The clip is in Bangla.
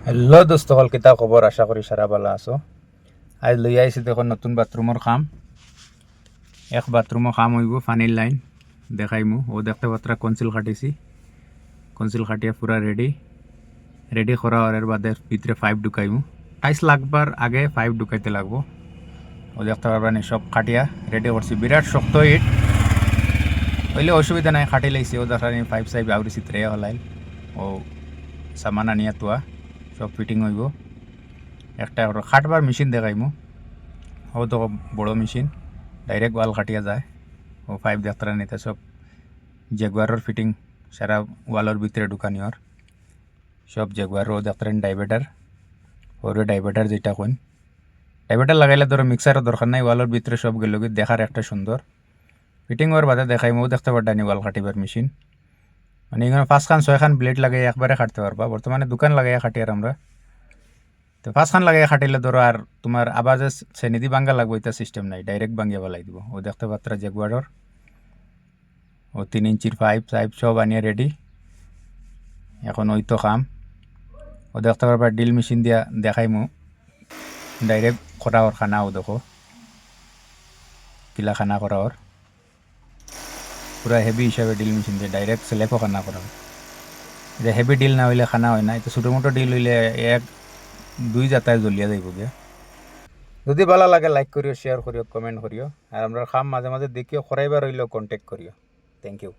হ্যালো দোস্ত হল কিতা খবর, আশা করি সারা ভালো আছো। আজ লই আইছি দেখো নতুন বাথরুমের কাম। এক বাথরুমও কাম হইব, পানির লাইন দেখাইমু। ও দেখতে পাত্রা কনসিল খাটিছি, কনসিল খাটিয়া পুরা রেডি রেডি করা হওয়ার বাদে ভিতরে পাইপ ঢুকাইমু। টাইস লাগবার আগে পাইপ ঢুকাইতে লাগবো। ও দেখতে পারবেন সব খাটিয়া রেডি করছি, বিরাট শক্ত ইট হইলে অসুবিধা নাই, খাটি লাইছি। ও দেখানি পাইপ সাইপ আউরিছি ত্রে হলাইল। ও সামান আনিয়া তোয়া সব ফিটিং হইব। একটা খাটবার মেশিন দেখাইমু। ও তো বড় মেশিন, ডাইরেক্ট ওয়াল কাটিয়া যায়। ও পাইপ দেখতে নিতে সব জেগুয়ারের ফিটিং সারা ওয়ালের ভিতরে ঢুকানিওর সব জেগুয়ার। ও দেখতে ডাইভেটার, ওর ডাইভেটার যেটা কোন ডাইভেটার লাগাইলে ধরো মিক্সারের দরকার নাই, ওয়ালের ভিতরে সব গেল দেখার একটা সুন্দর ফিটিং হওয়ার বাদে দেখাইমু। দেখতে পারডানি ওয়াল কাটিবার মেশিন, মানে এখানে 5 খান 6 খান ব্লেড লাগাই একবারে কাটতে পারবা। বর্তমানে দোকান লাগাইয়া কাটি আর আমরা তো 5 খান লাগাই খাটিলে ধরো আর তোমার আবার যে শ্রেণীদি ভাঙ্গা লাগবো এটা সিস্টেম নাই, ডাইরেক্ট ভাঙ্গিয়া বলাই দিব। ও দেখতে পাত্রা জেগুয়ারর ও 3 ইঞ্চির পাইপ সাইপ সব আনিয়ে রেডি। এখন ওই তো কাম। ও দেখতে পারবা ডিল মেশিন দিয়া দেখাইমু ডাইরেক্ট করা ওর খানা। ও দেখো কিলা খানা করা ওর পুরা হেভি হিসাবে ডিল মেশিন দিয়ে ডাইরেক্ট সেলেকও খানা করা হয়। এটা হেভি ডিল না হইলে খানা হয় না, এটা ছোটো মোটো ডিল হইলে 1-2 যাতায় জ্বলিয়া যাইব গিয়া। যদি ভালো লাগে লাইক করিও, শেয়ার করিও, কমেন্ট করিও। আর আমরা খাম মাঝে মাঝে দেখিও, করাইবার হইলেও কন্ট্যাক্ট করিও। Thank you.